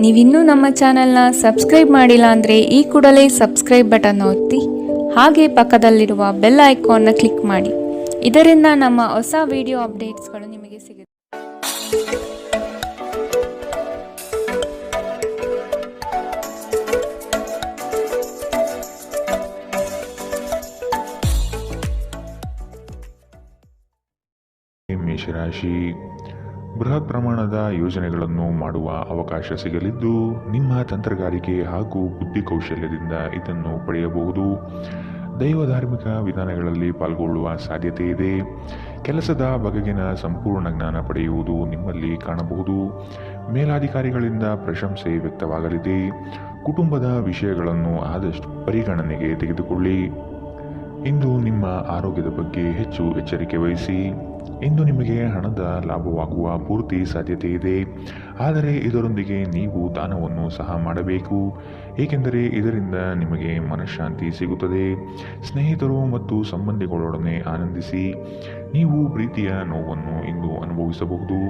ನೀವಿನ್ನೂ ನಮ್ಮ ಚಾನೆಲ್ನ ಸಬ್ಸ್ಕ್ರೈಬ್ ಮಾಡಿಲ್ಲ ಅಂದರೆ ಈ ಕೂಡಲೇ ಸಬ್ಸ್ಕ್ರೈಬ್ ಬಟನ್ ಒತ್ತಿ ಹಾಗೆ ಪಕ್ಕದಲ್ಲಿರುವ ಬೆಲ್ ಐಕಾನ್ನ ಕ್ಲಿಕ್ ಮಾಡಿ. ಇದರಿಂದ ನಮ್ಮ ಹೊಸ ವಿಡಿಯೋ ಅಪ್ಡೇಟ್ಸ್ಗಳು ನಿಮಗೆ ಸಿಗುತ್ತೆ. ಮೇಷರಾಶಿ, ಬೃಹತ್ ಪ್ರಮಾಣದ ಯೋಜನೆಗಳನ್ನು ಮಾಡುವ ಅವಕಾಶ ಸಿಗಲಿದ್ದು ನಿಮ್ಮ ತಂತ್ರಗಾರಿಕೆ ಹಾಗೂ ಬುದ್ಧಿ ಕೌಶಲ್ಯದಿಂದ ಇದನ್ನು ಪಡೆಯಬಹುದು. ದೈವ ಧಾರ್ಮಿಕ ವಿಧಾನಗಳಲ್ಲಿ ಪಾಲ್ಗೊಳ್ಳುವ ಸಾಧ್ಯತೆ ಇದೆ. ಕೆಲಸದ ಬಗೆಗಿನ ಸಂಪೂರ್ಣ ಜ್ಞಾನ ಪಡೆಯುವುದು ನಿಮ್ಮಲ್ಲಿ ಕಾಣಬಹುದು. ಮೇಲಾಧಿಕಾರಿಗಳಿಂದ ಪ್ರಶಂಸೆ ವ್ಯಕ್ತವಾಗಲಿದೆ. ಕುಟುಂಬದ ವಿಷಯಗಳನ್ನು ಆದಷ್ಟು ಪರಿಗಣನೆಗೆ ತೆಗೆದುಕೊಳ್ಳಿ. ಇಂದು ನಿಮ್ಮ ಆರೋಗ್ಯದ ಬಗ್ಗೆ ಹೆಚ್ಚು ಎಚ್ಚರಿಕೆ ವಹಿಸಿ. ಇಂದು ನಿಮಗೆ ಹಣದ ಲಾಭವಾಗುವ ಪೂರ್ತಿ ಸಾಧ್ಯತೆ ಇದೆ, ಆದರೆ ಇದರೊಂದಿಗೆ ನೀವು ದಾನವನ್ನು ಸಹ ಮಾಡಬೇಕು, ಏಕೆಂದರೆ ಇದರಿಂದ ನಿಮಗೆ ಮನಃಶಾಂತಿ ಸಿಗುತ್ತದೆ. ಸ್ನೇಹಿತರು ಮತ್ತು ಸಂಬಂಧಿಗಳೊಡನೆ ಆನಂದಿಸಿ. ನೀವು ಪ್ರೀತಿಯ ನೋವನ್ನು ಇಂದು ಅನುಭವಿಸಬಹುದು.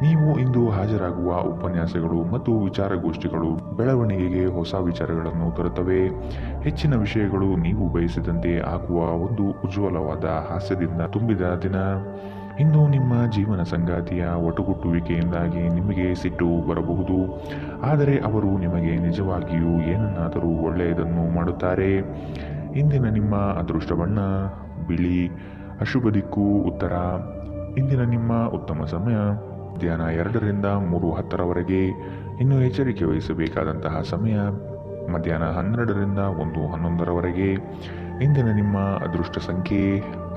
ನೀವು ಇಂದು ಹಾಜರಾಗುವ ಉಪನ್ಯಾಸಗಳು ಮತ್ತು ವಿಚಾರಗೋಷ್ಠಿಗಳು ಬೆಳವಣಿಗೆಗೆ ಹೊಸ ವಿಚಾರಗಳನ್ನು ತರುತ್ತವೆ. ಹೆಚ್ಚಿನ ವಿಷಯಗಳು ನೀವು ಬಯಸಿದಂತೆ ಆಗುವ ಒಂದು ಉಜ್ವಲವಾದ ಹಾಸ್ಯದಿಂದ ತುಂಬಿದ ದಿನ. ಇಂದು ನಿಮ್ಮ ಜೀವನ ಸಂಗಾತಿಯ ಒಟುಗುಟ್ಟುವಿಕೆಯಿಂದಾಗಿ ನಿಮಗೆ ಸಿಟ್ಟು ಬರಬಹುದು, ಆದರೆ ಅವರು ನಿಮಗೆ ನಿಜವಾಗಿಯೂ ಏನನ್ನಾದರೂ ಒಳ್ಳೆಯದನ್ನು ಮಾಡುತ್ತಾರೆ. ಇಂದಿನ ನಿಮ್ಮ ಅದೃಷ್ಟ ಬಣ್ಣ ಬಿಳಿ, ಅಶುಭ ದಿಕ್ಕು ಉತ್ತರ. ಇಂದಿನ ನಿಮ್ಮ ಉತ್ತಮ ಸಮಯ ಮಧ್ಯಾಹ್ನ 2ರಿಂದ 3:10ರವರೆಗೆ. ಇನ್ನು ಎಚ್ಚರಿಕೆ ವಹಿಸಬೇಕಾದಂತಹ ಸಮಯ ಮಧ್ಯಾಹ್ನ 12ರಿಂದ 1:11ರವರೆಗೆ. ಇಂದಿನ ನಿಮ್ಮ ಅದೃಷ್ಟ ಸಂಖ್ಯೆ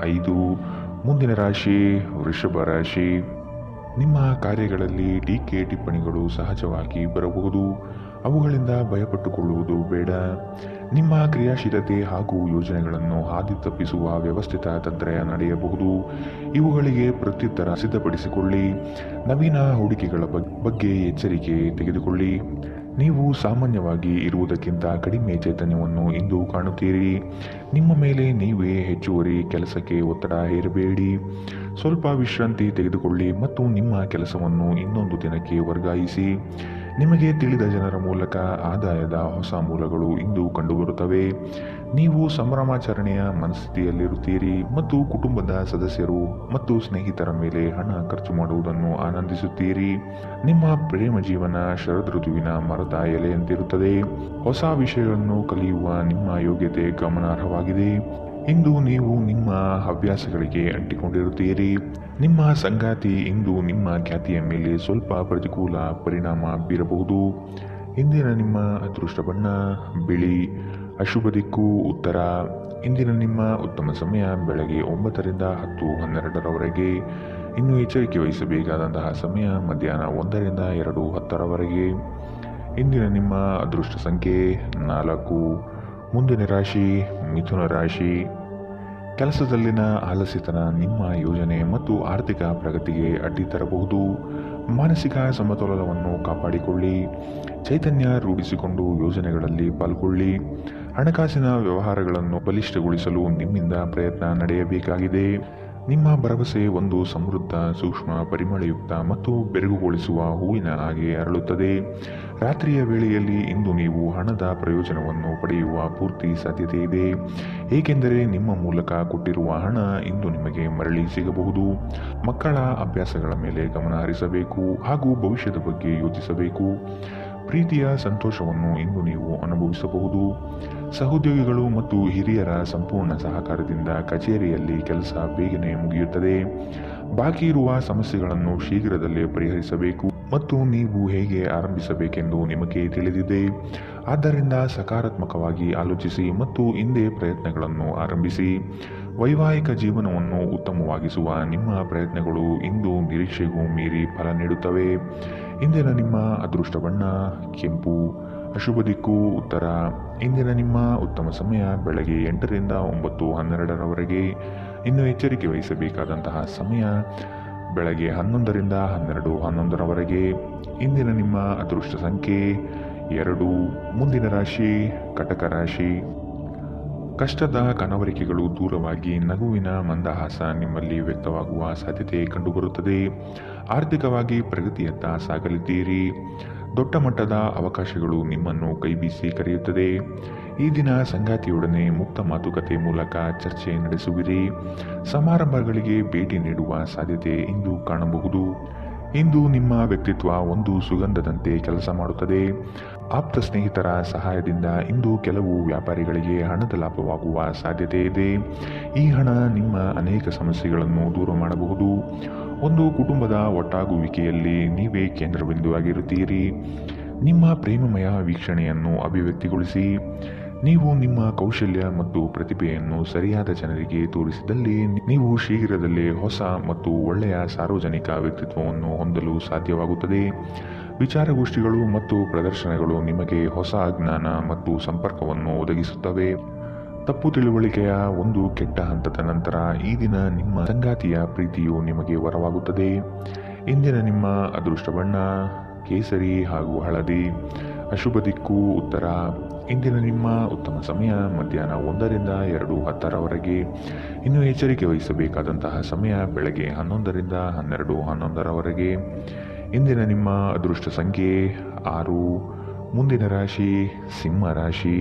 5. ಮುಂದಿನ ರಾಶಿ ವೃಷಭ ರಾಶಿ. ನಿಮ್ಮ ಕಾರ್ಯಗಳಲ್ಲಿ ಟೀಕೆ ಟಿಪ್ಪಣಿಗಳು ಸಹಜವಾಗಿ ಬರಬಹುದು. ಅವುಗಳಿಂದ ಭಯಪಟ್ಟುಕೊಳ್ಳುವುದು ಬೇಡ. ನಿಮ್ಮ ಕ್ರಿಯಾಶೀಲತೆ ಹಾಗೂ ಯೋಜನೆಗಳನ್ನು ಹಾದಿ ತಪ್ಪಿಸುವ ವ್ಯವಸ್ಥಿತ ತಂತ್ರ ನಡೆಯಬಹುದು. ಇವುಗಳಿಗೆ ಪ್ರತ್ಯುತ್ತರ ಸಿದ್ಧಪಡಿಸಿಕೊಳ್ಳಿ. ನವೀನ ಹೂಡಿಕೆಗಳ ಬಗ್ಗೆ ಎಚ್ಚರಿಕೆ ತೆಗೆದುಕೊಳ್ಳಿ. ನೀವು ಸಾಮಾನ್ಯವಾಗಿ ಇರುವುದಕ್ಕಿಂತ ಕಡಿಮೆ ಚೈತನ್ಯವನ್ನು ಇಂದು ಕಾಣುತ್ತೀರಿ. ನಿಮ್ಮ ಮೇಲೆ ನೀವೇ ಹೆಚ್ಚುವರಿ ಕೆಲಸಕ್ಕೆ ಒತ್ತಡ ಹೇರಬೇಡಿ. ಸ್ವಲ್ಪ ವಿಶ್ರಾಂತಿ ತೆಗೆದುಕೊಳ್ಳಿ ಮತ್ತು ನಿಮ್ಮ ಕೆಲಸವನ್ನು ಇನ್ನೊಂದು ದಿನಕ್ಕೆ ವರ್ಗಾಯಿಸಿ. ನಿಮಗೆ ತಿಳಿದ ಜನರ ಮೂಲಕ ಆದಾಯದ ಹೊಸ ಮೂಲಗಳು ಇಂದು ಕಂಡುಬರುತ್ತವೆ. ನೀವು ಸಂಭ್ರಮಾಚರಣೆಯ ಮನಸ್ಥಿತಿಯಲ್ಲಿರುತ್ತೀರಿ ಮತ್ತು ಕುಟುಂಬದ ಸದಸ್ಯರು ಮತ್ತು ಸ್ನೇಹಿತರ ಮೇಲೆ ಹಣ ಖರ್ಚು ಮಾಡುವುದನ್ನು ಆನಂದಿಸುತ್ತೀರಿ. ನಿಮ್ಮ ಪ್ರೇಮ ಜೀವನ ಶರದೃತುವಿನ ಮರದ ಎಲೆಯಂತಿರುತ್ತದೆ. ಹೊಸ ವಿಷಯಗಳನ್ನು ಕಲಿಯುವ ನಿಮ್ಮ ಯೋಗ್ಯತೆ ಗಮನಾರ್ಹವಾಗಿದೆ. ಇಂದು ನೀವು ನಿಮ್ಮ ಹವ್ಯಾಸಗಳಿಗೆ ಅಂಟಿಕೊಂಡಿರುತ್ತೀರಿ. ನಿಮ್ಮ ಸಂಗಾತಿ ಇಂದು ನಿಮ್ಮ ಖ್ಯಾತಿಯ ಮೇಲೆ ಸ್ವಲ್ಪ ಪ್ರತಿಕೂಲ ಪರಿಣಾಮ ಬೀರಬಹುದು. ಇಂದಿನ ನಿಮ್ಮ ಅದೃಷ್ಟ ಬಣ್ಣ ಬಿಳಿ, ಅಶುಭ ದಿಕ್ಕು ಉತ್ತರ. ಇಂದಿನ ನಿಮ್ಮ ಉತ್ತಮ ಸಮಯ ಬೆಳಗ್ಗೆ 9ರಿಂದ 10:12ರವರೆಗೆ. ಇನ್ನು ಎಚ್ಚರಿಕೆ ವಹಿಸಬೇಕಾದಂತಹ ಸಮಯ ಮಧ್ಯಾಹ್ನ 1ರಿಂದ 2:10ರವರೆಗೆ. ಇಂದಿನ ನಿಮ್ಮ ಅದೃಷ್ಟ ಸಂಖ್ಯೆ 4. ಮುಂದಿನ ರಾಶಿ ಮಿಥುನ ರಾಶಿ. ಕೆಲಸದಲ್ಲಿನ ಆಲಸ್ಯತನ ನಿಮ್ಮ ಯೋಜನೆ ಮತ್ತು ಆರ್ಥಿಕ ಪ್ರಗತಿಗೆ ಅಡ್ಡಿ ತರಬಹುದು. ಮಾನಸಿಕ ಸಮತೋಲನವನ್ನು ಕಾಪಾಡಿಕೊಳ್ಳಿ. ಚೈತನ್ಯ ರೂಢಿಸಿಕೊಂಡು ಯೋಜನೆಗಳಲ್ಲಿ ಪಾಲ್ಗೊಳ್ಳಿ. ಹಣಕಾಸಿನ ವ್ಯವಹಾರಗಳನ್ನು ಬಲಿಷ್ಠಗೊಳಿಸಲು ನಿಮ್ಮಿಂದ ಪ್ರಯತ್ನ ನಡೆಯಬೇಕಾಗಿದೆ. ನಿಮ್ಮ ಭರವಸೆ ಒಂದು ಸಮೃದ್ಧ, ಸೂಕ್ಷ್ಮ, ಪರಿಮಳಯುಕ್ತ ಮತ್ತು ಬೆರಗುಗೊಳಿಸುವ ಹೂವಿನ ಹಾಗೆ ಅರಳುತ್ತದೆ. ರಾತ್ರಿಯ ವೇಳೆಯಲ್ಲಿ ಇಂದು ನೀವು ಹಣದ ಪ್ರಯೋಜನವನ್ನು ಪಡೆಯುವ ಪೂರ್ತಿ ಸಾಧ್ಯತೆ ಇದೆ, ಏಕೆಂದರೆ ನಿಮ್ಮ ಮೂಲಕ ಕೊಟ್ಟಿರುವ ಹಣ ಇಂದು ನಿಮಗೆ ಮರಳಿ ಸಿಗಬಹುದು. ಮಕ್ಕಳ ಅಭ್ಯಾಸಗಳ ಮೇಲೆ ಗಮನ ಹರಿಸಬೇಕು ಹಾಗೂ ಭವಿಷ್ಯದ ಬಗ್ಗೆ ಯೋಚಿಸಬೇಕು. ಪ್ರೀತಿಯ ಸಂತೋಷವನ್ನು ಇಂದು ನೀವು ಅನುಭವಿಸಬಹುದು. ಸಹೋದ್ಯೋಗಿಗಳು ಮತ್ತು ಹಿರಿಯರ ಸಂಪೂರ್ಣ ಸಹಕಾರದಿಂದ ಕಚೇರಿಯಲ್ಲಿ ಕೆಲಸ ಬೇಗನೆ ಮುಗಿಯುತ್ತದೆ. ಬಾಕಿ ಇರುವ ಸಮಸ್ಯೆಗಳನ್ನು ಶೀಘ್ರದಲ್ಲೇ ಪರಿಹರಿಸಬೇಕು ಮತ್ತು ನೀವು ಹೇಗೆ ಆರಂಭಿಸಬೇಕೆಂದು ನಿಮಗೆ ತಿಳಿದಿದೆ. ಆದ್ದರಿಂದ ಸಕಾರಾತ್ಮಕವಾಗಿ ಆಲೋಚಿಸಿ ಮತ್ತು ಹಿಂದೆ ಪ್ರಯತ್ನಗಳನ್ನು ಆರಂಭಿಸಿ. ವೈವಾಹಿಕ ಜೀವನವನ್ನು ಉತ್ತಮವಾಗಿಸುವ ನಿಮ್ಮ ಪ್ರಯತ್ನಗಳು ಇಂದು ನಿರೀಕ್ಷೆಗೂ ಮೀರಿ ಫಲ ನೀಡುತ್ತವೆ. ಇಂದಿನ ನಿಮ್ಮ ಅದೃಷ್ಟ ಬಣ್ಣ ಕೆಂಪು, ಅಶುಭ ದಿಕ್ಕು ಉತ್ತರ. ಇಂದಿನ ನಿಮ್ಮ ಉತ್ತಮ ಸಮಯ ಬೆಳಗ್ಗೆ 8ರಿಂದ 9:12ರವರೆಗೆ. ಇನ್ನು ಎಚ್ಚರಿಕೆ ವಹಿಸಬೇಕಾದಂತಹ ಸಮಯ ಬೆಳಗ್ಗೆ 11ರಿಂದ 12:11ರವರೆಗೆ. ಇಂದಿನ ನಿಮ್ಮ ಅದೃಷ್ಟ ಸಂಖ್ಯೆ 2. ಮುಂದಿನ ರಾಶಿ ಕಟಕ ರಾಶಿ. ಕಷ್ಟದ ಕನವರಿಕೆಗಳು ದೂರವಾಗಿ ನಗುವಿನ ಮಂದಹಾಸ ನಿಮ್ಮಲ್ಲಿ ವ್ಯಕ್ತವಾಗುವ ಸಾಧ್ಯತೆ ಕಂಡುಬರುತ್ತದೆ. ಆರ್ಥಿಕವಾಗಿ ಪ್ರಗತಿಯತ್ತ ಸಾಗಲಿದ್ದೀರಿ. ದೊಡ್ಡ ಮಟ್ಟದ ಅವಕಾಶಗಳು ನಿಮ್ಮನ್ನು ಕೈಬೀಸಿ ಕರೆಯುತ್ತದೆ. ಈ ದಿನ ಸಂಗಾತಿಯೊಡನೆ ಮುಕ್ತ ಮಾತುಕತೆ ಮೂಲಕ ಚರ್ಚೆ ನಡೆಸುವಿರಿ. ಸಮಾರಂಭಗಳಿಗೆ ಭೇಟಿ ನೀಡುವ ಸಾಧ್ಯತೆ ಇಂದು ಕಾಣಬಹುದು. ಇಂದು ನಿಮ್ಮ ವ್ಯಕ್ತಿತ್ವ ಒಂದು ಸುಗಂಧದಂತೆ ಕೆಲಸ ಮಾಡುತ್ತದೆ. ಆಪ್ತ ಸ್ನೇಹಿತರ ಸಹಾಯದಿಂದ ಇಂದು ಕೆಲವು ವ್ಯಾಪಾರಿಗಳಿಗೆ ಹಣದ ಲಾಭವಾಗುವ ಸಾಧ್ಯತೆ ಇದೆ. ಈ ಹಣ ನಿಮ್ಮ ಅನೇಕ ಸಮಸ್ಯೆಗಳನ್ನು ದೂರ ಮಾಡಬಹುದು. ಒಂದು ಕುಟುಂಬದ ಒಟ್ಟಾಗುವಿಕೆಯಲ್ಲಿ ನೀವೇ ಕೇಂದ್ರಬಿಂದುವಾಗಿರುತ್ತೀರಿ. ನಿಮ್ಮ ಪ್ರೇಮಮಯ ವೀಕ್ಷಣೆಯನ್ನು ಅಭಿವ್ಯಕ್ತಿಗೊಳಿಸಿ. ನೀವು ನಿಮ್ಮ ಕೌಶಲ್ಯ ಮತ್ತು ಪ್ರತಿಭೆಯನ್ನು ಸರಿಯಾದ ಜನರಿಗೆ ತೋರಿಸಿದಲ್ಲಿ ನೀವು ಶೀಘ್ರದಲ್ಲೇ ಹೊಸ ಮತ್ತು ಒಳ್ಳೆಯ ಸಾರ್ವಜನಿಕ ವ್ಯಕ್ತಿತ್ವವನ್ನು ಹೊಂದಲು ಸಾಧ್ಯವಾಗುತ್ತದೆ. ವಿಚಾರಗೋಷ್ಠಿಗಳು ಮತ್ತು ಪ್ರದರ್ಶನಗಳು ನಿಮಗೆ ಹೊಸ ಜ್ಞಾನ ಮತ್ತು ಸಂಪರ್ಕವನ್ನು ಒದಗಿಸುತ್ತವೆ. ತಪ್ಪು ತಿಳುವಳಿಕೆಯ ಒಂದು ಕೆಟ್ಟ ಹಂತದ ನಂತರ ಈ ದಿನ ನಿಮ್ಮ ಸಂಗಾತಿಯ ಪ್ರೀತಿಯು ನಿಮಗೆ ವರವಾಗುತ್ತದೆ. ಇಂದಿನ ನಿಮ್ಮ ಅದೃಷ್ಟ ಬಣ್ಣ ಕೇಸರಿ ಹಾಗೂ ಹಳದಿ. ಅಶುಭ ದಿಕ್ಕು ಉತ್ತರ. ಇಂದಿನ ನಿಮ್ಮ ಉತ್ತಮ ಸಮಯ ಮಧ್ಯಾಹ್ನ 1 ರಿಂದ 2:10 ಇನ್ನು ಎಚ್ಚರಿಕೆ ವಹಿಸಬೇಕಾದಂತಹ ಸಮಯ ಬೆಳಗ್ಗೆ 11 ರಿಂದ 12:11 ಇಂದಿನ ನಿಮ್ಮ ಅದೃಷ್ಟ ಸಂಖ್ಯೆ 6. ಮುಂದಿನ ರಾಶಿ ಸಿಂಹ ರಾಶಿ.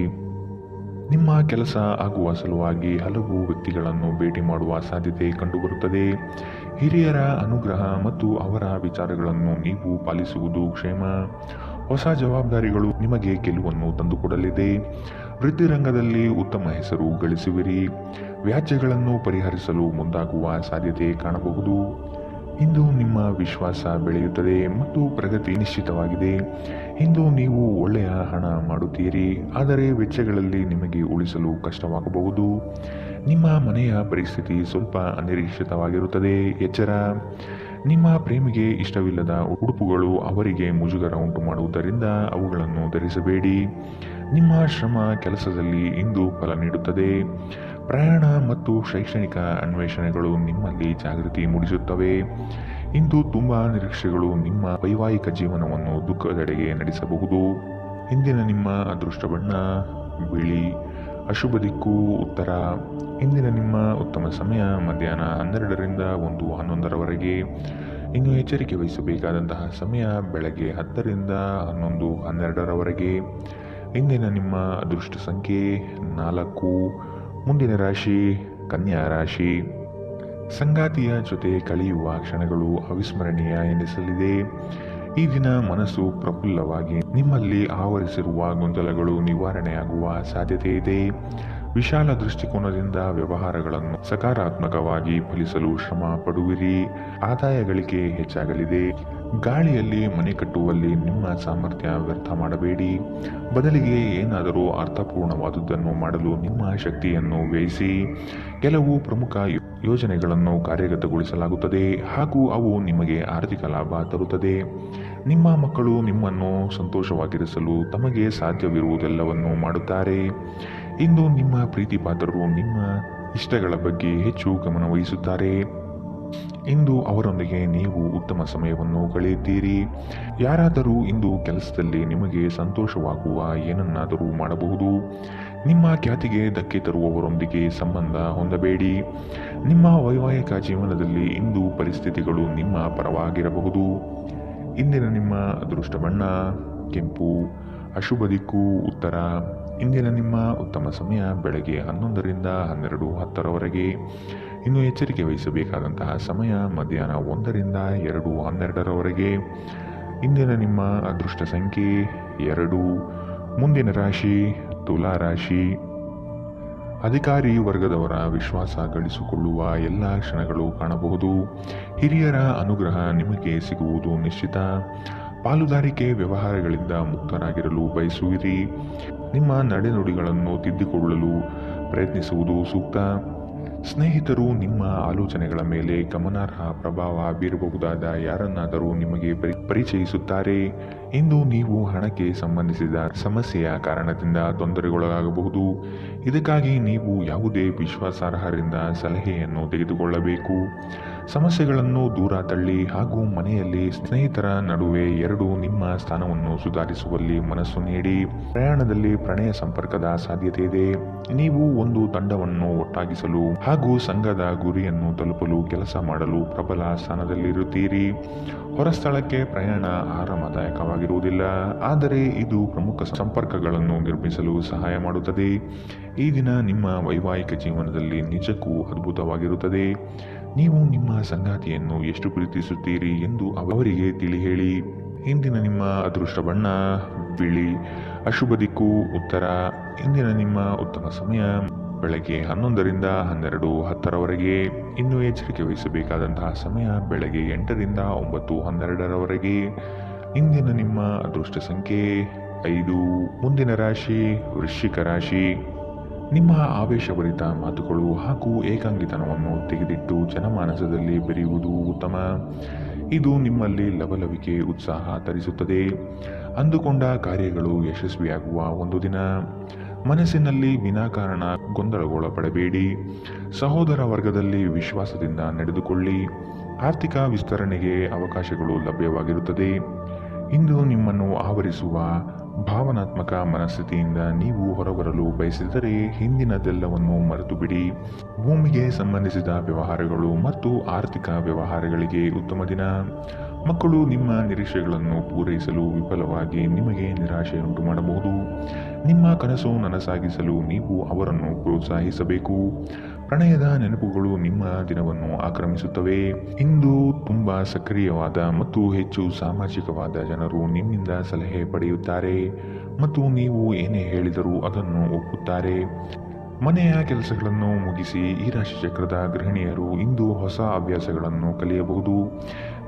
ನಿಮ್ಮ ಕೆಲಸ ಆಗುವ ಸಲುವಾಗಿ ಹಲವು ವ್ಯಕ್ತಿಗಳನ್ನು ಭೇಟಿ ಮಾಡುವ ಸಾಧ್ಯತೆ ಕಂಡುಬರುತ್ತದೆ. ಹಿರಿಯರ ಅನುಗ್ರಹ ಮತ್ತು ಅವರ ವಿಚಾರಗಳನ್ನು ನೀವು ಪಾಲಿಸುವುದು ಕ್ಷೇಮ. ಹೊಸ ಜವಾಬ್ದಾರಿಗಳು ನಿಮಗೆ ಗೆಲುವನ್ನು ತಂದುಕೊಡಲಿದೆ. ವೃತ್ತಿರಂಗದಲ್ಲಿ ಉತ್ತಮ ಹೆಸರು ಗಳಿಸುವಿರಿ. ವ್ಯಾಜ್ಯಗಳನ್ನು ಪರಿಹರಿಸಲು ಮುಂದಾಗುವ ಸಾಧ್ಯತೆ ಕಾಣಬಹುದು. ಇಂದು ನಿಮ್ಮ ವಿಶ್ವಾಸ ಬೆಳೆಯುತ್ತದೆ ಮತ್ತು ಪ್ರಗತಿ ನಿಶ್ಚಿತವಾಗಿದೆ. ಇಂದು ನೀವು ಒಳ್ಳೆಯ ಹಣ ಮಾಡುತ್ತೀರಿ, ಆದರೆ ವೆಚ್ಚಗಳಲ್ಲಿ ನಿಮಗೆ ಉಳಿಸಲು ಕಷ್ಟವಾಗಬಹುದು. ನಿಮ್ಮ ಮನೆಯ ಪರಿಸ್ಥಿತಿ ಸ್ವಲ್ಪ ಅನಿರೀಕ್ಷಿತವಾಗಿರುತ್ತದೆ. ಎಚ್ಚರ. ನಿಮ್ಮ ಪ್ರೇಮಿಗೆ ಇಷ್ಟವಿಲ್ಲದ ಉಡುಪುಗಳು ಅವರಿಗೆ ಮುಜುಗರ ಉಂಟು ಮಾಡುವುದರಿಂದ ಅವುಗಳನ್ನು ಧರಿಸಬೇಡಿ. ನಿಮ್ಮ ಶ್ರಮ ಕೆಲಸದಲ್ಲಿ ಇಂದು ಫಲ ನೀಡುತ್ತದೆ. ಪ್ರಯಾಣ ಮತ್ತು ಶೈಕ್ಷಣಿಕ ಅನ್ವೇಷಣೆಗಳು ನಿಮ್ಮಲ್ಲಿ ಜಾಗೃತಿ ಮೂಡಿಸುತ್ತವೆ. ಇಂದು ತುಂಬಾ ನಿರೀಕ್ಷೆಗಳು ನಿಮ್ಮ ವೈವಾಹಿಕ ಜೀವನವನ್ನು ದುಃಖದೆಡೆಗೆ ನಡೆಸಬಹುದು. ಇಂದಿನ ನಿಮ್ಮ ಅದೃಷ್ಟ ಬಣ್ಣ ಬಿಳಿ. ಅಶುಭ ದಿಕ್ಕು ಉತ್ತರ. ಇಂದಿನ ನಿಮ್ಮ ಉತ್ತಮ ಸಮಯ ಮಧ್ಯಾಹ್ನ 12 ರಿಂದ 1:11 ಇನ್ನು ಎಚ್ಚರಿಕೆ ವಹಿಸಬೇಕಾದಂತಹ ಸಮಯ ಬೆಳಗ್ಗೆ 10 ರಿಂದ 11:12 ಇಂದಿನ ನಿಮ್ಮ ಅದೃಷ್ಟ ಸಂಖ್ಯೆ 4. ಮುಂದಿನ ರಾಶಿ ಕನ್ಯಾ ರಾಶಿ. ಸಂಗಾತಿಯ ಜೊತೆ ಕಳೆಯುವ ಕ್ಷಣಗಳು ಅವಿಸ್ಮರಣೀಯ ಎನಿಸಲಿದೆ. ಈ ದಿನ ಮನಸ್ಸು ಪ್ರಫುಲ್ಲವಾಗಿ ನಿಮ್ಮಲ್ಲಿ ಆವರಿಸಿರುವ ಗೊಂದಲಗಳು ನಿವಾರಣೆಯಾಗುವ ಸಾಧ್ಯತೆ ಇದೆ. ವಿಶಾಲ ದೃಷ್ಟಿಕೋನದಿಂದ ವ್ಯವಹಾರಗಳನ್ನು ಸಕಾರಾತ್ಮಕವಾಗಿ ಫಲಿಸಲು ಶ್ರಮ ಪಡುವಿರಿ. ಆದಾಯ ಗಳಿಕೆ ಹೆಚ್ಚಾಗಲಿದೆ. ಗಾಳಿಯಲ್ಲಿ ಮನೆ ಕಟ್ಟುವಲ್ಲಿ ನಿಮ್ಮ ಸಾಮರ್ಥ್ಯ ವ್ಯರ್ಥ ಮಾಡಬೇಡಿ. ಬದಲಿಗೆ ಏನಾದರೂ ಅರ್ಥಪೂರ್ಣವಾದುದನ್ನು ಮಾಡಲು ನಿಮ್ಮ ಶಕ್ತಿಯನ್ನು ವ್ಯಯಿಸಿ. ಕೆಲವು ಪ್ರಮುಖ ಯೋಜನೆಗಳನ್ನು ಕಾರ್ಯಗತಗೊಳಿಸಲಾಗುತ್ತದೆ ಹಾಗೂ ಅವು ನಿಮಗೆ ಆರ್ಥಿಕ ಲಾಭ ತರುತ್ತದೆ. ನಿಮ್ಮ ಮಕ್ಕಳು ನಿಮ್ಮನ್ನು ಸಂತೋಷವಾಗಿರಿಸಲು ತಮಗೆ ಸಾಧ್ಯವಿರುವುದೆಲ್ಲವನ್ನು ಮಾಡುತ್ತಾರೆ. ಇಂದು ನಿಮ್ಮ ಪ್ರೀತಿ ಪಾತ್ರರು ನಿಮ್ಮ ಇಷ್ಟಗಳ ಬಗ್ಗೆ ಹೆಚ್ಚು ಗಮನ ವಹಿಸುತ್ತಾರೆ. ಇಂದು ಅವರೊಂದಿಗೆ ನೀವು ಉತ್ತಮ ಸಮಯವನ್ನು ಕಳೆಯುತ್ತೀರಿ. ಯಾರಾದರೂ ಇಂದು ಕೆಲಸದಲ್ಲಿ ನಿಮಗೆ ಸಂತೋಷವಾಗುವ ಏನನ್ನಾದರೂ ಮಾಡಬಹುದು. ನಿಮ್ಮ ಖ್ಯಾತಿಗೆ ಧಕ್ಕೆ ತರುವವರೊಂದಿಗೆ ಸಂಬಂಧ ಹೊಂದಬೇಡಿ. ನಿಮ್ಮ ವೈವಾಹಿಕ ಜೀವನದಲ್ಲಿ ಇಂದು ಪರಿಸ್ಥಿತಿಗಳು ನಿಮ್ಮ ಪರವಾಗಿರಬಹುದು. ಇಂದಿನ ನಿಮ್ಮ ಅದೃಷ್ಟ ಬಣ್ಣ ಕೆಂಪು. ಅಶುಭ ದಿಕ್ಕು ಉತ್ತರ. ಇಂದಿನ ನಿಮ್ಮ ಉತ್ತಮ ಸಮಯ ಬೆಳಗ್ಗೆ 11 ರಿಂದ 12:10 ಇನ್ನು ಎಚ್ಚರಿಕೆ ವಹಿಸಬೇಕಾದಂತಹ ಸಮಯ ಮಧ್ಯಾಹ್ನ 1 ರಿಂದ 2:12 ಇಂದಿನ ನಿಮ್ಮ ಅದೃಷ್ಟ ಸಂಖ್ಯೆ 2. ಮುಂದಿನ ರಾಶಿ ತುಲಾ ರಾಶಿ. ಅಧಿಕಾರಿ ವರ್ಗದವರ ವಿಶ್ವಾಸ ಗಳಿಸಿಕೊಳ್ಳುವ ಎಲ್ಲ ಕ್ಷಣಗಳು ಕಾಣಬಹುದು. ಹಿರಿಯರ ಅನುಗ್ರಹ ನಿಮಗೆ ಸಿಗುವುದು ನಿಶ್ಚಿತ. ಪಾಲುದಾರಿಕೆ ವ್ಯವಹಾರಗಳಿಂದ ಮುಕ್ತರಾಗಿರಲು ಬಯಸುವಿರಿ. ನಿಮ್ಮ ನಡೆನುಡಿಗಳನ್ನು ತಿದ್ದಿಕೊಳ್ಳಲು ಪ್ರಯತ್ನಿಸುವುದು ಸೂಕ್ತ. ಸ್ನೇಹಿತರು ನಿಮ್ಮ ಆಲೋಚನೆಗಳ ಮೇಲೆ ಗಮನಾರ್ಹ ಪ್ರಭಾವ ಬೀರಬಹುದಾದ ಯಾರನ್ನಾದರೂ ನಿಮಗೆ ಪರಿಚಯಿಸುತ್ತಾರೆ. ಇಂದು ನೀವು ಹಣಕ್ಕೆ ಸಂಬಂಧಿಸಿದ ಸಮಸ್ಯೆಯ ಕಾರಣದಿಂದ ತೊಂದರೆಗೊಳಗಾಗಬಹುದು. ಇದಕ್ಕಾಗಿ ನೀವು ಯಾವುದೇ ವಿಶ್ವಾಸಾರ್ಹರಿಂದ ಸಲಹೆಯನ್ನು ತೆಗೆದುಕೊಳ್ಳಬೇಕು. ಸಮಸ್ಯೆಗಳನ್ನು ದೂರ ತಳ್ಳಿ ಹಾಗೂ ಮನೆಯಲ್ಲಿ ಸ್ನೇಹಿತರ ನಡುವೆ ನಿಮ್ಮ ಸ್ಥಾನವನ್ನು ಸುಧಾರಿಸುವಲ್ಲಿ ಮನಸ್ಸು ನೀಡಿ. ಪ್ರಯಾಣದಲ್ಲಿ ಪ್ರಣಯ ಸಂಪರ್ಕದ ಸಾಧ್ಯತೆ ಇದೆ. ನೀವು ಒಂದು ತಂಡವನ್ನು ಒಟ್ಟಾಗಿಸಲು ಹಾಗೂ ಸಂಘದ ಗುರಿಯನ್ನು ತಲುಪಲು ಕೆಲಸ ಮಾಡಲು ಪ್ರಬಲ ಸ್ಥಾನದಲ್ಲಿರುತ್ತೀರಿ. ಹೊರಸ್ಥಳಕ್ಕೆ ಪ್ರಯಾಣ ಆರಾಮದಾಯಕವಾಗಿ ಅದ್ಭುತವಾಗಿರುವುದಿಲ್ಲ, ಆದರೆ ಇದು ಪ್ರಮುಖ ಸಂಪರ್ಕಗಳನ್ನು ನಿರ್ಮಿಸಲು ಸಹಾಯ ಮಾಡುತ್ತದೆ. ಈ ದಿನ ನಿಮ್ಮ ವೈವಾಹಿಕ ಜೀವನದಲ್ಲಿ ನಿಜಕ್ಕೂ ಅದ್ಭುತವಾಗಿರುತ್ತದೆ. ನೀವು ನಿಮ್ಮ ಸಂಗಾತಿಯನ್ನು ಎಷ್ಟು ಪ್ರೀತಿಸುತ್ತೀರಿ ಎಂದು ಅವರಿಗೆ ತಿಳಿ ಹೇಳಿ. ಇಂದಿನ ನಿಮ್ಮ ಅದೃಷ್ಟ ಬಣ್ಣ ಬಿಳಿ. ಅಶುಭ ದಿಕ್ಕು ಉತ್ತರ. ಇಂದಿನ ನಿಮ್ಮ ಉತ್ತಮ ಸಮಯ ಬೆಳಗ್ಗೆ 11ರಿಂದ 12:10ರವರೆಗೆ. ಇನ್ನು ಎಚ್ಚರಿಕೆ ವಹಿಸಬೇಕಾದಂತಹ ಸಮಯ ಬೆಳಗ್ಗೆ 8ರಿಂದ 9:12ರವರೆಗೆ. ಇಂದಿನ ನಿಮ್ಮ ಅದೃಷ್ಟ ಸಂಖ್ಯೆ 5. ಮುಂದಿನ ರಾಶಿ ವೃಶ್ಚಿಕ ರಾಶಿ. ನಿಮ್ಮ ಆವೇಶಭರಿತ ಮಾತುಗಳು ಹಾಗೂ ಏಕಾಂಗಿತನವನ್ನು ತೆಗೆದಿಟ್ಟು ಜನಮಾನಸದಲ್ಲಿ ಬೆರೆಯುವುದು ಉತ್ತಮ. ಇದು ನಿಮ್ಮಲ್ಲಿ ಲವಲವಿಕೆ ಉತ್ಸಾಹ ತರಿಸುತ್ತದೆ. ಅಂದುಕೊಂಡ ಕಾರ್ಯಗಳು ಯಶಸ್ವಿಯಾಗುವ ಒಂದು ದಿನ. ಮನಸ್ಸಿನಲ್ಲಿ ವಿನಾಕಾರಣ ಗೊಂದಲಗೊಳಪಡಬೇಡಿ. ಸಹೋದರ ವರ್ಗದಲ್ಲಿ ವಿಶ್ವಾಸದಿಂದ ನಡೆದುಕೊಳ್ಳಿ. ಆರ್ಥಿಕ ವಿಸ್ತರಣೆಗೆ ಅವಕಾಶಗಳು ಲಭ್ಯವಾಗಿರುತ್ತದೆ. ಇಂದು ನಿಮ್ಮನ್ನು ಆವರಿಸುವ ಭಾವನಾತ್ಮಕ ಮನಸ್ಥಿತಿಯಿಂದ ನೀವು ಹೊರಬರಲು ಬಯಸಿದರೆ ಹಿಂದಿನದೆಲ್ಲವನ್ನು ಮರೆತು ಬಿಡಿ. ಭೂಮಿಗೆ ಸಂಬಂಧಿಸಿದ ವ್ಯವಹಾರಗಳು ಮತ್ತು ಆರ್ಥಿಕ ವ್ಯವಹಾರಗಳಿಗೆ ಉತ್ತಮ ದಿನ. ಮಕ್ಕಳು ನಿಮ್ಮ ನಿರೀಕ್ಷೆಗಳನ್ನು ಪೂರೈಸಲು ವಿಫಲವಾಗಿ ನಿಮಗೆ ನಿರಾಶೆಯುಂಟು ಮಾಡಬಹುದು. ನಿಮ್ಮ ಕನಸು ನನಸಾಗಿಸಲು ನೀವು ಅವರನ್ನು ಪ್ರೋತ್ಸಾಹಿಸಬೇಕು. ಪ್ರಣಯದ ನೆನಪುಗಳು ನಿಮ್ಮ ದಿನವನ್ನು ಆಕ್ರಮಿಸುತ್ತವೆ. ಇಂದು ತುಂಬಾ ಸಕ್ರಿಯವಾದ ಮತ್ತು ಹೆಚ್ಚು ಸಾಮಾಜಿಕವಾದ ಜನರು ನಿಮ್ಮಿಂದ ಸಲಹೆ ಪಡೆಯುತ್ತಾರೆ ಮತ್ತು ನೀವು ಏನೇ ಹೇಳಿದರೂ ಅದನ್ನು ಒಪ್ಪುತ್ತಾರೆ. ಮನೆಯ ಕೆಲಸಗಳನ್ನು ಮುಗಿಸಿ ಈ ರಾಶಿಚಕ್ರದ ಗೃಹಿಣಿಯರು ಇಂದು ಹೊಸ ಅಭ್ಯಾಸಗಳನ್ನು ಕಲಿಯಬಹುದು.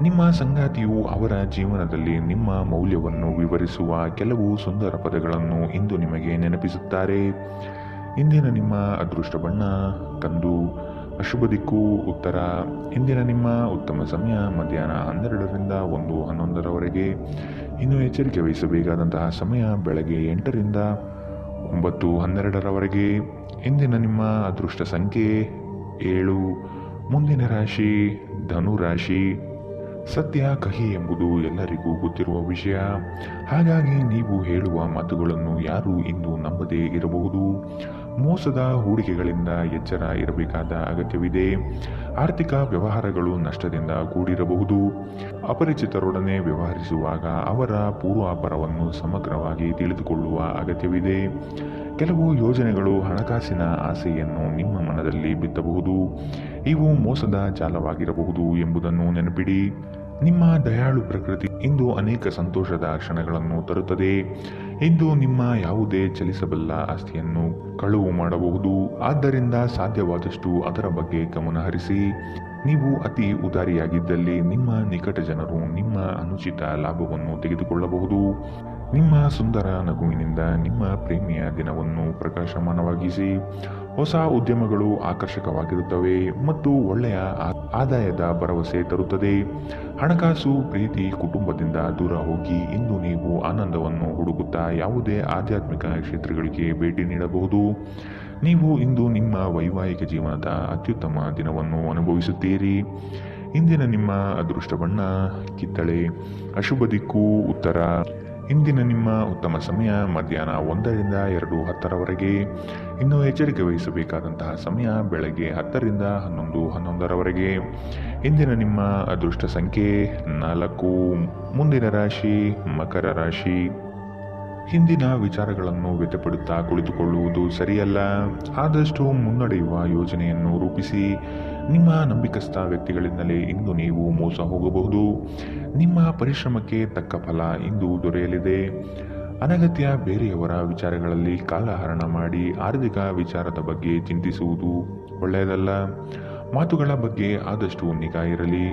ನಿಮ್ಮ ಸಂಗಾತಿಯು ಅವರ ಜೀವನದಲ್ಲಿ ನಿಮ್ಮ ಮೌಲ್ಯವನ್ನು ವಿವರಿಸುವ ಕೆಲವು ಸುಂದರ ಪದಗಳನ್ನು ಇಂದು ನಿಮಗೆ ನೆನಪಿಸುತ್ತಾರೆ. ಇಂದಿನ ನಿಮ್ಮ ಅದೃಷ್ಟ ಬಣ್ಣ ಕಂದು. ಅಶುಭ ದಿಕ್ಕು ಉತ್ತರ. ಇಂದಿನ ನಿಮ್ಮ ಉತ್ತಮ ಸಮಯ ಮಧ್ಯಾಹ್ನ 12ರಿಂದ 1:11ರವರೆಗೆ. ಇನ್ನು ಎಚ್ಚರಿಕೆ ವಹಿಸಬೇಕಾದಂತಹ ಸಮಯ ಬೆಳಗ್ಗೆ 8ರಿಂದ 9:12ರವರೆಗೆ. ಇಂದಿನ ನಿಮ್ಮ ಅದೃಷ್ಟ ಸಂಖ್ಯೆ 7. ಮುಂದಿನ ರಾಶಿ ಧನು ರಾಶಿ. ಸತ್ಯ ಕಹಿ ಎಂಬುದು ಎಲ್ಲರಿಗೂ ಗೊತ್ತಿರುವ ವಿಷಯ. ಹಾಗಾಗಿ ನೀವು ಹೇಳುವ ಮಾತುಗಳನ್ನು ಯಾರು ಇಂದು ನಂಬದೇ ಇರಬಹುದು. ಮೋಸದ ಹೂಡಿಕೆಗಳಿಂದ ಎಚ್ಚರ ಇರಬೇಕಾದ ಅಗತ್ಯವಿದೆ. ಆರ್ಥಿಕ ವ್ಯವಹಾರಗಳು ನಷ್ಟದಿಂದ ಕೂಡಿರಬಹುದು. ಅಪರಿಚಿತರೊಡನೆ ವ್ಯವಹರಿಸುವಾಗ ಅವರ ಪೂರ್ವಾಪರವನ್ನು ಸಮಗ್ರವಾಗಿ ತಿಳಿದುಕೊಳ್ಳುವ ಅಗತ್ಯವಿದೆ. ಕೆಲವು ಯೋಜನೆಗಳು ಹಣಕಾಸಿನ ಆಸೆಯನ್ನು ನಿಮ್ಮ ಮನದಲ್ಲಿ ಬಿತ್ತಬಹುದು. ಇವು ಮೋಸದ ಜಾಲವಾಗಿರಬಹುದು ಎಂಬುದನ್ನು ನೆನಪಿಡಿ. ನಿಮ್ಮ ದಯಾಳು ಪ್ರಕೃತಿ ಇಂದು ಅನೇಕ ಸಂತೋಷದ ಕ್ಷಣಗಳನ್ನು ತರುತ್ತದೆ. ಇಂದು ನಿಮ್ಮ ಯಾವುದೇ ಚಲಿಸಬಲ್ಲ ಆಸ್ತಿಯನ್ನು ಕಳುವು ಮಾಡಬಹುದು. ಆದ್ದರಿಂದ ಸಾಧ್ಯವಾದಷ್ಟು ಅದರ ಬಗ್ಗೆ ಗಮನ ಹರಿಸಿ. ನೀವು ಅತಿ ಉದಾರಿಯಾಗಿದ್ದಲ್ಲಿ ನಿಮ್ಮ ನಿಕಟ ಜನರು ನಿಮ್ಮ ಅನುಚಿತ ಲಾಭವನ್ನು ತೆಗೆದುಕೊಳ್ಳಬಹುದು. ನಿಮ್ಮ ಸುಂದರ ನಗುವಿನಿಂದ ನಿಮ್ಮ ಪ್ರೇಮಿಯ ದಿನವನ್ನು ಪ್ರಕಾಶಮಾನವಾಗಿಸಿ. ಹೊಸ ಉದ್ಯಮಗಳು ಆಕರ್ಷಕವಾಗಿರುತ್ತವೆ ಮತ್ತು ಒಳ್ಳೆಯ ಆದಾಯದ ಭರವಸೆ ತರುತ್ತದೆ. ಹಣಕಾಸು ಪ್ರೀತಿ ಕುಟುಂಬದಿಂದ ದೂರ ಹೋಗಿ ಇಂದು ನೀವು ಆನಂದವನ್ನು ಹುಡುಕುತ್ತಾ ಯಾವುದೇ ಆಧ್ಯಾತ್ಮಿಕ ಕ್ಷೇತ್ರಗಳಿಗೆ ಭೇಟಿ ನೀಡಬಹುದು. ನೀವು ಇಂದು ನಿಮ್ಮ ವೈವಾಹಿಕ ಜೀವನದ ಅತ್ಯುತ್ತಮ ದಿನವನ್ನು ಅನುಭವಿಸುತ್ತೀರಿ. ಇಂದಿನ ನಿಮ್ಮ ಅದೃಷ್ಟ ಬಣ್ಣ ಕಿತ್ತಳೆ. ಅಶುಭ ದಿಕ್ಕು ಉತ್ತರ. ಇಂದಿನ ನಿಮ್ಮ ಉತ್ತಮ ಸಮಯ ಮಧ್ಯಾಹ್ನ 1ರಿಂದ 2:10ರವರೆಗೆ. ಇನ್ನು ಎಚ್ಚರಿಕೆ ವಹಿಸಬೇಕಾದಂತಹ ಸಮಯ ಬೆಳಗ್ಗೆ 10ರಿಂದ 11:11ರವರೆಗೆ. ಇಂದಿನ ನಿಮ್ಮ ಅದೃಷ್ಟ ಸಂಖ್ಯೆ 4. ಮುಂದಿನ ರಾಶಿ ಮಕರ ರಾಶಿ. ಹಿಂದಿನ ವಿಚಾರಗಳನ್ನು ವ್ಯಥಪಡುತ್ತಾ ಕುಳಿತುಕೊಳ್ಳುವುದು ಸರಿಯಲ್ಲ. ಆದಷ್ಟು ಮುನ್ನಡೆಯುವ ಯೋಜನೆಯನ್ನು ರೂಪಿಸಿ. ನಿಮ್ಮ ನಂಬಿಕಸ್ಥ ವ್ಯಕ್ತಿಗಳಿಂದಲೇ ಇಂದು ನೀವು ಮೋಸ ಹೋಗಬಹುದು. ನಿಮ್ಮ ಪರಿಶ್ರಮಕ್ಕೆ ತಕ್ಕ ಫಲ ಇಂದು ದೊರೆಯಲಿದೆ. ಅನಗತ್ಯ ಬೇರೆಯವರ ವಿಚಾರಗಳಲ್ಲಿ ಕಾಲಹರಣ ಮಾಡಿ ಆರ್ಥಿಕ ವಿಚಾರದ ಬಗ್ಗೆ ಚಿಂತಿಸುವುದು ಒಳ್ಳೆಯದಲ್ಲ. ಮಾತುಗಳ ಬಗ್ಗೆ ಆದಷ್ಟು ನಿಗಾ ಇರಲಿ.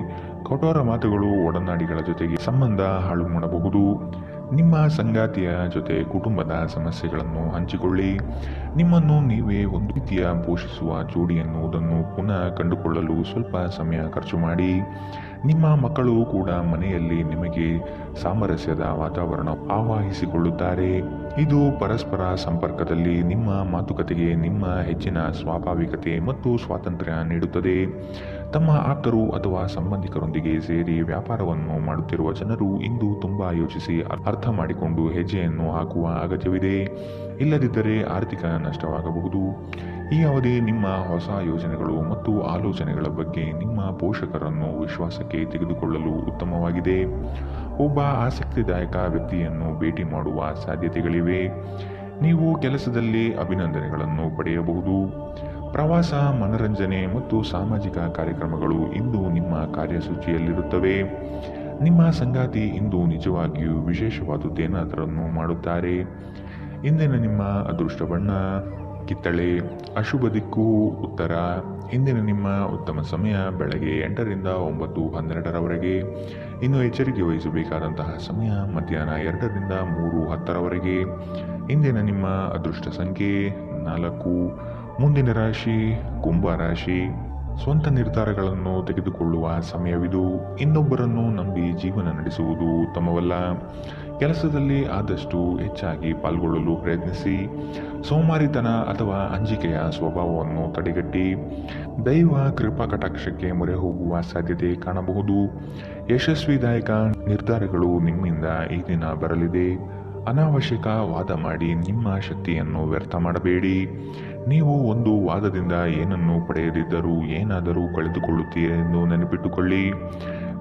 ಕಠೋರ ಮಾತುಗಳು ಒಡನಾಡಿಗಳ ಜೊತೆಗೆ ಸಂಬಂಧ ಹಾಳು ಮಾಡಬಹುದು. ನಿಮ್ಮ ಸಂಗಾತಿಯ ಜೊತೆ ಕುಟುಂಬದ ಸಮಸ್ಯೆಗಳನ್ನು ಹಂಚಿಕೊಳ್ಳಿ. ನಿಮ್ಮನ್ನು ನೀವೇ ಒಂದು ರೀತಿಯ ಪೋಷಿಸುವ ಜೋಡಿ ಎನ್ನುವುದನ್ನು ಪುನಃ ಕಂಡುಕೊಳ್ಳಲು ಸ್ವಲ್ಪ ಸಮಯ ಖರ್ಚು ಮಾಡಿ. ನಿಮ್ಮ ಮಕ್ಕಳು ಕೂಡ ಮನೆಯಲ್ಲಿ ನಿಮಗೆ ಸಾಮರಸ್ಯದ ವಾತಾವರಣ ಆವಾಹಿಸಿಕೊಳ್ಳುತ್ತಾರೆ. ಇದು ಪರಸ್ಪರ ಸಂಪರ್ಕದಲ್ಲಿ ನಿಮ್ಮ ಮಾತುಕತೆಗೆ ನಿಮ್ಮ ಹೆಚ್ಚಿನ ಸ್ವಾಭಾವಿಕತೆ ಮತ್ತು ಸ್ವಾತಂತ್ರ್ಯ ನೀಡುತ್ತದೆ. ತಮ್ಮ ಆಪ್ತರು ಅಥವಾ ಸಂಬಂಧಿಕರೊಂದಿಗೆ ಸೇರಿ ವ್ಯಾಪಾರವನ್ನು ಮಾಡುತ್ತಿರುವ ಜನರು ಇಂದು ತುಂಬಾ ಯೋಚಿಸಿ ಅರ್ಥ ಮಾಡಿಕೊಂಡು ಹೆಜ್ಜೆಯನ್ನು ಹಾಕುವ ಅಗತ್ಯವಿದೆ. ಇಲ್ಲದಿದ್ದರೆ ಆರ್ಥಿಕ ನಷ್ಟವಾಗಬಹುದು. ಈ ಅವಧಿ ನಿಮ್ಮ ಹೊಸ ಯೋಜನೆಗಳು ಮತ್ತು ಆಲೋಚನೆಗಳ ಬಗ್ಗೆ ನಿಮ್ಮ ಪೋಷಕರನ್ನು ವಿಶ್ವಾಸಕ್ಕೆ ತೆಗೆದುಕೊಳ್ಳಲು ಉತ್ತಮವಾಗಿದೆ. ಒಬ್ಬ ಆಸಕ್ತಿದಾಯಕ ವ್ಯಕ್ತಿಯನ್ನು ಭೇಟಿ ಮಾಡುವ ಸಾಧ್ಯತೆಗಳಿವೆ. ನೀವು ಕೆಲಸದಲ್ಲಿ ಅಭಿನಂದನೆಗಳನ್ನು ಪಡೆಯಬಹುದು. ಪ್ರವಾಸ, ಮನರಂಜನೆ ಮತ್ತು ಸಾಮಾಜಿಕ ಕಾರ್ಯಕ್ರಮಗಳು ಇಂದು ನಿಮ್ಮ ಕಾರ್ಯಸೂಚಿಯಲ್ಲಿರುತ್ತವೆ. ನಿಮ್ಮ ಸಂಗಾತಿ ಇಂದು ನಿಜವಾಗಿಯೂ ವಿಶೇಷವಾದುದೇನಾದರನ್ನು ಮಾಡುತ್ತಾರೆ. ಇಂದಿನ ನಿಮ್ಮ ಅದೃಷ್ಟ ಬಣ್ಣ ಕಿತ್ತಳೆ. ಅಶುಭ ದಿಕ್ಕು ಉತ್ತರ. ಇಂದಿನ ನಿಮ್ಮ ಉತ್ತಮ ಸಮಯ ಬೆಳಗ್ಗೆ 8ರಿಂದ 9:12ರವರೆಗೆ. ಇನ್ನು ಎಚ್ಚರಿಕೆ ವಹಿಸಬೇಕಾದಂತಹ ಸಮಯ ಮಧ್ಯಾಹ್ನ 2ರಿಂದ 3:10ರವರೆಗೆ. ಇಂದಿನ ನಿಮ್ಮ ಅದೃಷ್ಟ ಸಂಖ್ಯೆ 4. ಮುಂದಿನ ರಾಶಿ ಕುಂಭ ರಾಶಿ. ಸ್ವಂತ ನಿರ್ಧಾರಗಳನ್ನು ತೆಗೆದುಕೊಳ್ಳುವ ಸಮಯವಿದು. ಇನ್ನೊಬ್ಬರನ್ನು ನಂಬಿ ಜೀವನ ನಡೆಸುವುದು ಉತ್ತಮವಲ್ಲ. ಕೆಲಸದಲ್ಲಿ ಆದಷ್ಟು ಹೆಚ್ಚಾಗಿ ಪಾಲ್ಗೊಳ್ಳಲು ಪ್ರಯತ್ನಿಸಿ. ಸೋಮಾರಿತನ ಅಥವಾ ಅಂಜಿಕೆಯ ಸ್ವಭಾವವನ್ನು ತಡೆಗಟ್ಟಿ. ದೈವ ಕೃಪಾ ಕಟಾಕ್ಷಕ್ಕೆ ಮೊರೆ ಹೋಗುವ ಸಾಧ್ಯತೆ ಕಾಣಬಹುದು. ಯಶಸ್ವಿದಾಯಕ ನಿರ್ಧಾರಗಳು ನಿಮ್ಮಿಂದ ಈ ದಿನ ಬರಲಿದೆ. ಅನಾವಶ್ಯಕ ವಾದ ಮಾಡಿ ನಿಮ್ಮ ಶಕ್ತಿಯನ್ನು ವ್ಯರ್ಥ ಮಾಡಬೇಡಿ. ನೀವು ಒಂದು ವಾದದಿಂದ ಏನನ್ನು ಪಡೆಯದಿದ್ದರೂ ಏನಾದರೂ ಕಳೆದುಕೊಳ್ಳುತ್ತೀರೆಂದು ನೆನಪಿಟ್ಟುಕೊಳ್ಳಿ.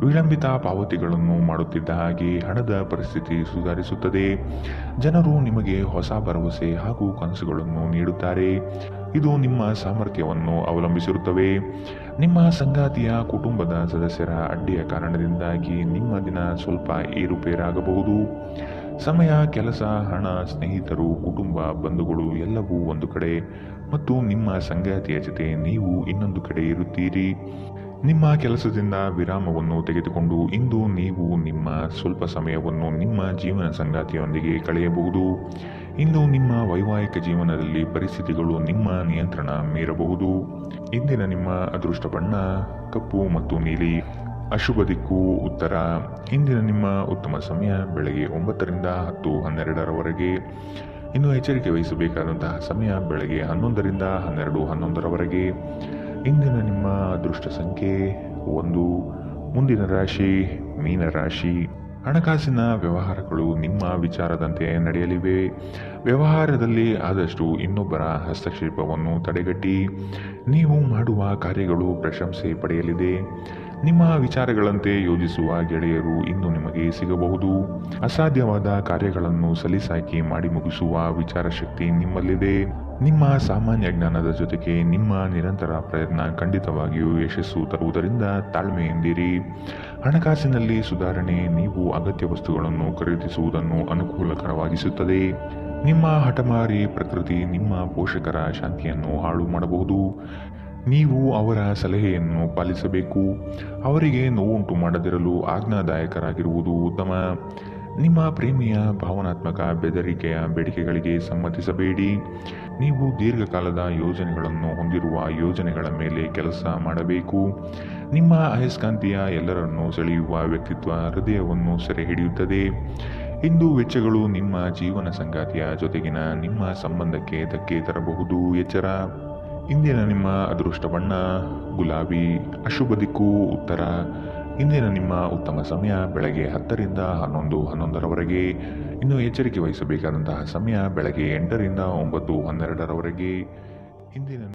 ವಿಳಂಬಿತ ಪಾವತಿಗಳನ್ನು ಮಾಡುತ್ತಿದ್ದ ಹಾಗೆ ಹಣದ ಪರಿಸ್ಥಿತಿ ಸುಧಾರಿಸುತ್ತದೆ. ಜನರು ನಿಮಗೆ ಹೊಸ ಭರವಸೆ ಹಾಗೂ ಕನಸುಗಳನ್ನು ನೀಡುತ್ತಾರೆ. ಇದು ನಿಮ್ಮ ಸಾಮರ್ಥ್ಯವನ್ನು ಅವಲಂಬಿಸಿರುತ್ತವೆ. ನಿಮ್ಮ ಸಂಗಾತಿಯ ಕುಟುಂಬದ ಸದಸ್ಯರ ಅಡ್ಡಿಯ ಕಾರಣದಿಂದಾಗಿ ನಿಮ್ಮ ದಿನ ಸ್ವಲ್ಪ ಏರುಪೇರಾಗಬಹುದು. ಸಮಯ, ಕೆಲಸ, ಹಣ, ಸ್ನೇಹಿತರು, ಕುಟುಂಬ, ಬಂಧುಗಳು ಎಲ್ಲವೂ ಒಂದು ಕಡೆ ಮತ್ತು ನಿಮ್ಮ ಸಂಗಾತಿಯ ಜೊತೆ ನೀವು ಇನ್ನೊಂದು ಕಡೆ ಇರುತ್ತೀರಿ. ನಿಮ್ಮ ಕೆಲಸದಿಂದ ವಿರಾಮವನ್ನು ತೆಗೆದುಕೊಂಡು ಇಂದು ನೀವು ನಿಮ್ಮ ಸ್ವಲ್ಪ ಸಮಯವನ್ನು ನಿಮ್ಮ ಜೀವನ ಸಂಗಾತಿಯೊಂದಿಗೆ ಕಳೆಯಬಹುದು. ಇಂದು ನಿಮ್ಮ ವೈವಾಹಿಕ ಜೀವನದಲ್ಲಿ ಪರಿಸ್ಥಿತಿಗಳು ನಿಮ್ಮ ನಿಯಂತ್ರಣ ಮೀರಬಹುದು. ಇಂದಿನ ನಿಮ್ಮ ಅದೃಷ್ಟ ಬಣ್ಣ ಕಪ್ಪು ಮತ್ತು ನೀಲಿ. ಅಶುಭ ದಿಕ್ಕು ಉತ್ತರ. ಇಂದಿನ ನಿಮ್ಮ ಉತ್ತಮ ಸಮಯ ಬೆಳಗ್ಗೆ 9ರಿಂದ 10:12ರವರೆಗೆ. ಇನ್ನು ಎಚ್ಚರಿಕೆ ವಹಿಸಬೇಕಾದಂತಹ ಸಮಯ ಬೆಳಗ್ಗೆ 11ರಿಂದ 12:11ರವರೆಗೆ. ಇಂದಿನ ನಿಮ್ಮ ಅದೃಷ್ಟ ಸಂಖ್ಯೆ 1. ಮುಂದಿನ ರಾಶಿ ಮೀನರಾಶಿ. ಹಣಕಾಸಿನ ವ್ಯವಹಾರಗಳು ನಿಮ್ಮ ವಿಚಾರದಂತೆ ನಡೆಯಲಿವೆ. ವ್ಯವಹಾರದಲ್ಲಿ ಆದಷ್ಟು ಇನ್ನೊಬ್ಬರ ಹಸ್ತಕ್ಷೇಪವನ್ನು ತಡೆಗಟ್ಟಿ. ನೀವು ಮಾಡುವ ಕಾರ್ಯಗಳು ಪ್ರಶಂಸೆ ಪಡೆಯಲಿದೆ. ನಿಮ್ಮ ವಿಚಾರಗಳಂತೆ ಯೋಜಿಸುವ ಗೆಳೆಯರು ಇಂದು ನಿಮಗೆ ಸಿಗಬಹುದು. ಅಸಾಧ್ಯವಾದ ಕಾರ್ಯಗಳನ್ನು ಸಲೀಸಾಗಿ ಮಾಡಿ ಮುಗಿಸುವ ವಿಚಾರಶಕ್ತಿ ನಿಮ್ಮಲ್ಲಿದೆ. ನಿಮ್ಮ ಸಾಮಾನ್ಯ ಜ್ಞಾನದ ಜೊತೆಗೆ ನಿಮ್ಮ ನಿರಂತರ ಪ್ರಯತ್ನ ಖಂಡಿತವಾಗಿಯೂ ಯಶಸ್ಸು ತರುವುದರಿಂದ ತಾಳ್ಮೆಯಿಂದಿರಿ. ಹಣಕಾಸಿನಲ್ಲಿ ಸುಧಾರಣೆ ನೀವು ಅಗತ್ಯ ವಸ್ತುಗಳನ್ನು ಖರೀದಿಸುವುದನ್ನು ಅನುಕೂಲಕರವಾಗಿಸುತ್ತದೆ. ನಿಮ್ಮ ಹಠಮಾರಿ ಪ್ರಕೃತಿ ನಿಮ್ಮ ಪೋಷಕರ ಶಾಂತಿಯನ್ನು ಹಾಳು ಮಾಡಬಹುದು. ನೀವು ಅವರ ಸಲಹೆಯನ್ನು ಪಾಲಿಸಬೇಕು. ಅವರಿಗೆ ನೋವುಂಟು ಮಾಡದಿರಲು ಆಜ್ಞಾದಾಯಕರಾಗಿರುವುದು ಉತ್ತಮ. ನಿಮ್ಮ ಪ್ರೇಮಿಯ ಭಾವನಾತ್ಮಕ ಬೆದರಿಕೆಯ ಬೇಡಿಕೆಗಳಿಗೆ ಸಮ್ಮತಿಸಬೇಡಿ. ನೀವು ದೀರ್ಘಕಾಲದ ಯೋಜನೆಗಳನ್ನು ಹೊಂದಿರುವ ಯೋಜನೆಗಳ ಮೇಲೆ ಕೆಲಸ ಮಾಡಬೇಕು. ನಿಮ್ಮ ಅಯಸ್ಕಾಂತೀಯ ಎಲ್ಲರನ್ನೂ ಸೆಳೆಯುವ ವ್ಯಕ್ತಿತ್ವ ಹೃದಯವನ್ನು ಸೆರೆ ಹಿಡಿಯುತ್ತದೆ. ಇಂದು ವೆಚ್ಚಗಳು ನಿಮ್ಮ ಜೀವನ ಸಂಗಾತಿಯ ಜೊತೆಗಿನ ನಿಮ್ಮ ಸಂಬಂಧಕ್ಕೆ ಧಕ್ಕೆ ತರಬಹುದು. ಎಚ್ಚರ. ಇಂದಿನ ನಿಮ್ಮ ಅದೃಷ್ಟ ಬಣ್ಣ ಗುಲಾಬಿ. ಅಶುಭ ದಿಕ್ಕು ಉತ್ತರ. ಇಂದಿನ ನಿಮ್ಮ ಉತ್ತಮ ಸಮಯ ಬೆಳಗ್ಗೆ 10ರಿಂದ 11:11ರವರೆಗೆ. ಇನ್ನು ಎಚ್ಚರಿಕೆ ವಹಿಸಬೇಕಾದಂತಹ ಸಮಯ ಬೆಳಗ್ಗೆ 8ರಿಂದ 9:12ರವರೆಗೆ. ಇಂದಿನ